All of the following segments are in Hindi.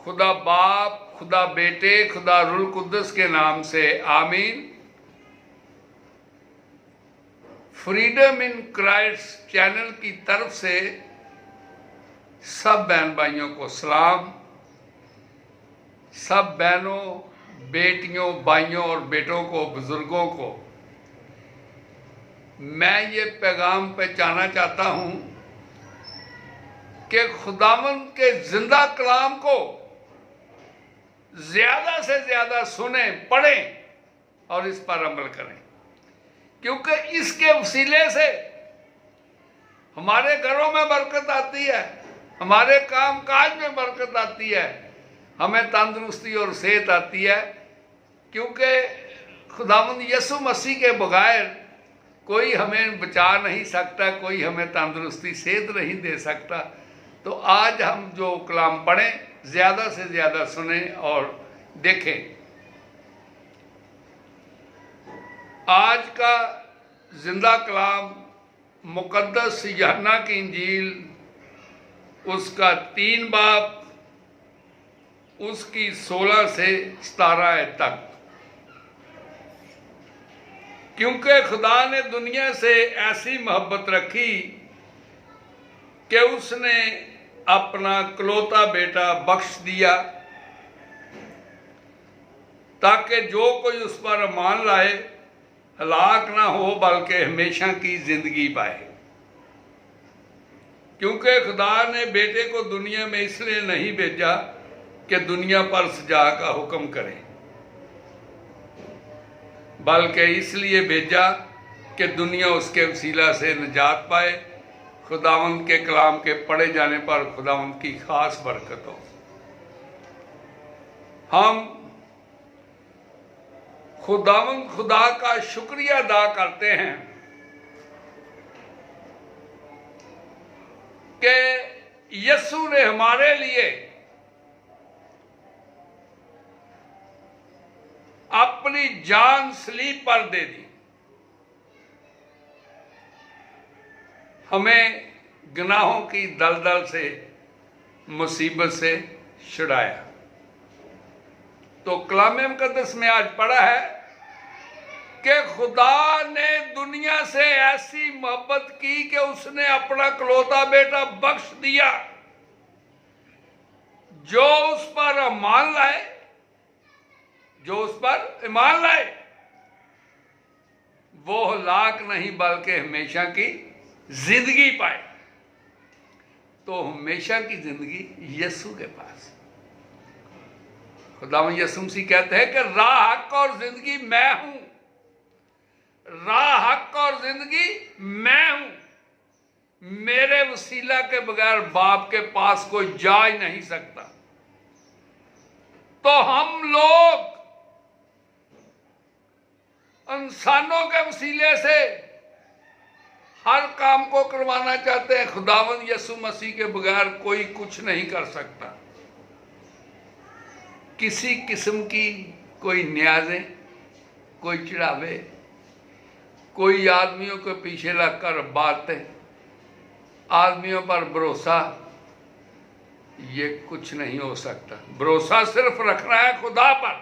खुदा बाप, खुदा बेटे, खुदा रूह कुद्दस के नाम से आमीन। फ्रीडम इन क्राइस्ट चैनल की तरफ से सब बहन भाइयों को सलाम। सब बहनों, बेटियों, भाइयों और बेटों को, बुजुर्गों को मैं ये पैगाम पहुंचाना चाहता हूं कि खुदावंद के जिंदा कलाम को ज्यादा से ज्यादा सुने, पढ़ें और इस पर अमल करें, क्योंकि इसके वसीले से हमारे घरों में बरकत आती है, हमारे काम काज में बरकत आती है, हमें तंदुरुस्ती और सेहत आती है। क्योंकि खुदावंद यीशु मसीह के बगैर कोई हमें बचा नहीं सकता, कोई हमें तंदुरुस्ती सेहत नहीं दे सकता। तो आज हम जो कलाम पढ़ें, ज़्यादा से ज़्यादा सुने और देखें। आज का जिंदा कलाम मुकद्दस यूहन्ना की इंजील, उसका 3 बाब, उसकी 16 से 17 तक। क्योंकि खुदा ने दुनिया से ऐसी मोहब्बत रखी कि उसने अपना इकलौता बेटा बख्श दिया, ताकि जो कोई उस पर ईमान लाए हलाक ना हो बल्कि हमेशा की जिंदगी पाए। क्योंकि खुदा ने बेटे को दुनिया में इसलिए नहीं भेजा कि दुनिया पर सजा का हुक्म करे, बल्कि इसलिए भेजा कि दुनिया उसके वसीला से निजात पाए। खुदावंद के कलाम के पढ़े जाने पर खुदावंद की खास बरकत हो। हम खुदावंद खुदा का शुक्रिया अदा करते हैं कि यीशु ने हमारे लिए अपनी जान सलीब पर दे दी, हमें गुनाहों की दलदल से, मुसीबत से छुड़ाया। तो कलाम मुकद्दस में आज पढ़ा है कि खुदा ने दुनिया से ऐसी मोहब्बत की कि उसने अपना इकलौता बेटा बख्श दिया। जो उस पर ईमान लाए, जो उस पर ईमान लाए, वो हलाक नहीं बल्कि हमेशा की जिंदगी पाए। तो हमेशा की जिंदगी यीशु के पास। खुदावंद यीशु मसीह कहते हैं कि राह, हक और जिंदगी मैं हूं। राह, हक और जिंदगी मैं हूं। मेरे वसीला के बगैर बाप के पास कोई जा ही नहीं सकता। तो हम लोग इंसानों के वसीले से हर काम को करवाना चाहते हैं। खुदावंद यीशु मसीह के बगैर कोई कुछ नहीं कर सकता। किसी किस्म की कोई न्याज़ें, कोई चढ़ावे, कोई आदमियों के पीछे लगकर बातें, आदमियों पर भरोसा, ये कुछ नहीं हो सकता। भरोसा सिर्फ रखना है खुदा पर।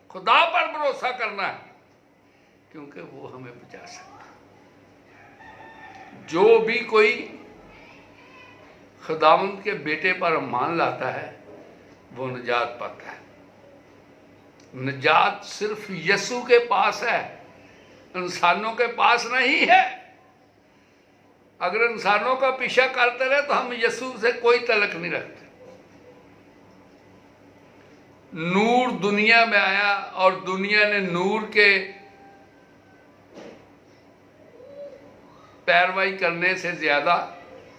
खुदा पर भरोसा करना है, क्योंकि वो हमें बचा सकता। जो भी कोई खुदावंद के बेटे पर ईमान लाता है वो निजात पाता है। निजात सिर्फ यीशु के पास है, इंसानों के पास नहीं है। अगर इंसानों का पीछा करते रहे तो हम यीशु से कोई तलक नहीं रखते। नूर दुनिया में आया और दुनिया ने नूर के पैरवाई करने से ज्यादा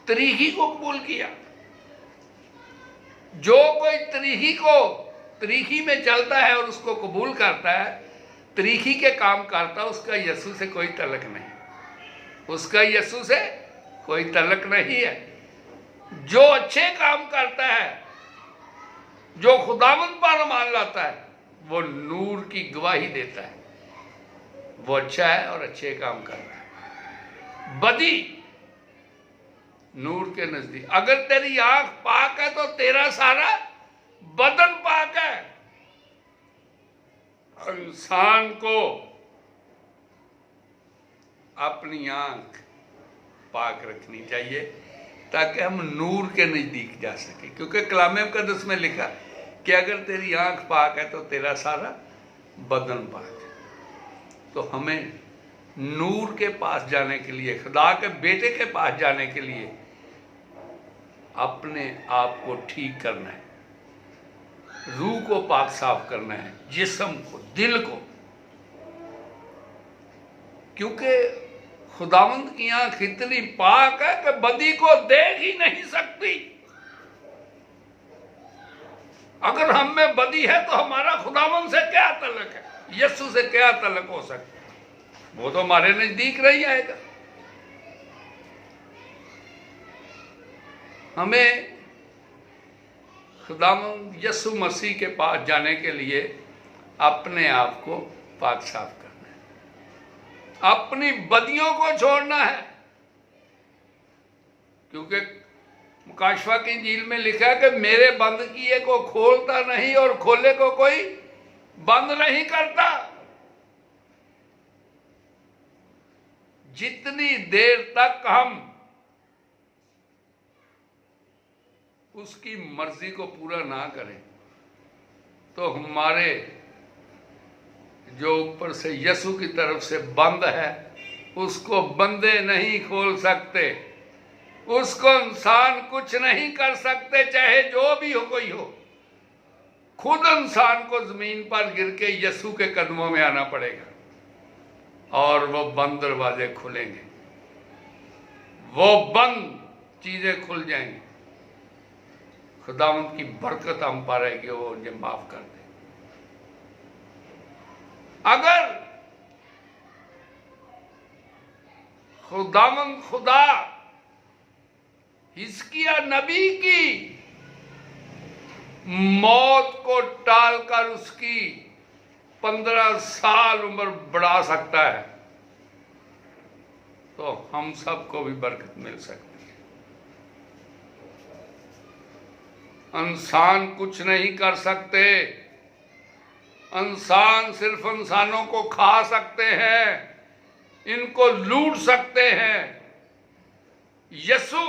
तरीकी को कबूल किया। जो कोई तरीकी में चलता है और उसको कबूल करता है, तरीकी के काम करता है, उसका यीशु से कोई तलक नहीं। उसका यीशु से कोई तलक नहीं है। जो अच्छे काम करता है, जो खुदावंद पर ईमान लाता है, वो नूर की गवाही देता है। वो अच्छा है और अच्छे काम कर रहा है। बदी नूर के नजदीक। अगर तेरी आंख पाक है तो तेरा सारा बदन पाक है। इंसान को अपनी आंख पाक रखनी चाहिए ताकि हम नूर के नजदीक जा सके, क्योंकि कलाम मुक़द्दस में लिखा कि अगर तेरी आंख पाक है तो तेरा सारा बदन पाक है। तो हमें नूर के पास जाने के लिए, खुदा के बेटे के पास जाने के लिए अपने आप को ठीक करना है, रूह को पाक साफ करना है, जिस्म को, दिल को, क्योंकि खुदावंद की आंख इतनी पाक है कि बदी को देख ही नहीं सकती। अगर हम में बदी है तो हमारा खुदावंद से क्या तल्लुक है, यीशु से क्या तल्लुक हो सकता है? वो तो हमारे नजदीक नहीं आएगा। हमें खुदावंद यीशु मसीह के पास जाने के लिए अपने आप को पाक साफ करना है, अपनी बदियों को छोड़ना है, क्योंकि मुकाशवा की इंजील में लिखा है कि मेरे बंद किए को खोलता नहीं और खोले को कोई बंद नहीं करता। जितनी देर तक हम उसकी मर्जी को पूरा ना करें तो हमारे जो ऊपर से यीशु की तरफ से बंद है उसको बंदे नहीं खोल सकते, उसको इंसान कुछ नहीं कर सकते, चाहे जो भी हो कोई हो। खुद इंसान को जमीन पर गिर के यीशु के कदमों में आना पड़ेगा और वो बंद दरवाजे खुलेंगे, वो बंद चीजें खुल जाएंगी। खुदावंद की बरकत हम पा रहे कि वो उन्हें माफ कर दे। अगर खुदावंद खुदा हिजकिय्याह नबी की मौत को टालकर उसकी 15 साल उम्र बढ़ा सकता है तो हम सबको भी बरकत मिल सकती है। इंसान कुछ नहीं कर सकते, इंसान सिर्फ इंसानों को खा सकते हैं, इनको लूट सकते हैं। यीशु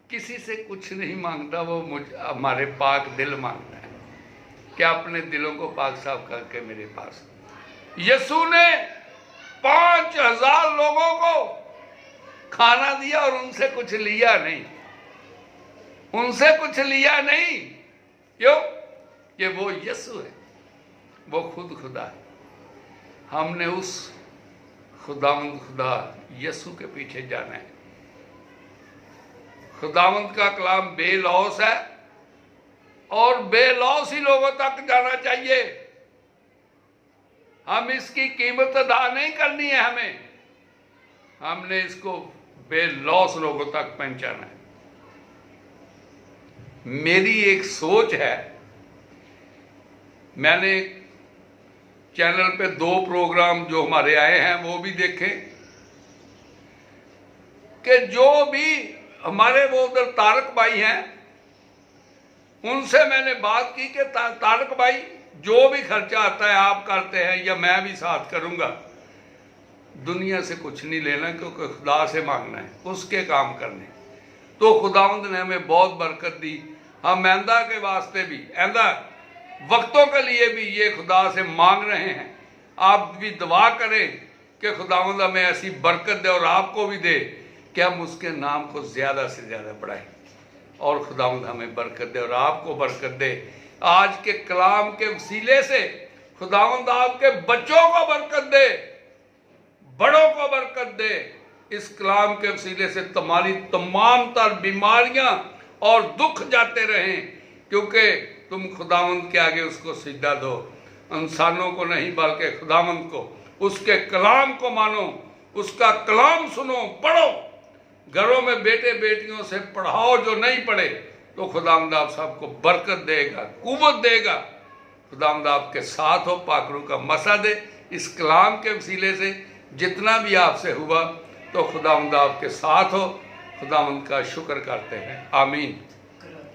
किसी से कुछ नहीं मांगता, वो हमारे पाक दिल मांगता है कि अपने दिलों को पाक साफ करके मेरे पास। यीशु ने 5000 लोगों को खाना दिया और उनसे कुछ लिया नहीं, उनसे कुछ लिया नहीं। क्यों? कि वो यीशु है, वो खुद खुदा है। हमने उस खुदावंद खुदा यीशु के पीछे जाना है। खुदावंद का कलाम बेलौस है और बेलौस ही लोगों तक जाना चाहिए। हम इसकी कीमत अदा नहीं करनी है, हमने इसको बेलौस लोगों तक पहुंचाना है। मेरी एक सोच है, मैंने चैनल पे 2 प्रोग्राम जो हमारे आए हैं वो भी देखे कि जो भी हमारे वो उधर तारक भाई हैं उनसे मैंने बात की कि तारक भाई जो भी खर्चा आता है आप करते हैं या मैं भी साथ करूंगा, दुनिया से कुछ नहीं लेना क्योंकि खुदा से मांगना है, उसके काम करने। तो खुदावंद ने हमें बहुत बरकत दी। हम आइंदा के वास्ते भी, आइंदा वक्तों के लिए भी ये खुदा से मांग रहे हैं। आप भी दुआ करें कि खुदावंद हमें ऐसी बरकत दे और आपको भी दे कि हम उसके नाम को ज़्यादा से ज़्यादा बढ़ाएं और खुदावंद हमें बरकत दे और आपको बरकत दे। आज के कलाम के वसीले से खुदावंद आपके बच्चों को बरकत दे, बड़ों को बरकत दे। इस कलाम के वसीले से तुम्हारी तमाम तर बीमारियां और दुख जाते रहें, क्योंकि तुम खुदावंद के आगे उसको सिजदा दो, इंसानों को नहीं बल्कि खुदावंद को, उसके कलाम को मानो, उसका कलाम सुनो, पढ़ो, घरों में बेटे बेटियों से पढ़ाओ जो नहीं पढ़े, तो खुदावंद आप सबको बरकत देगा, कुव्वत देगा। खुदावंद आपके साथ हो, पाकरू का मसा दे। इस कलाम के वसीले से जितना भी आपसे हुआ तो खुदावंद आपके साथ हो। खुदावंद का शुक्र करते हैं। आमीन।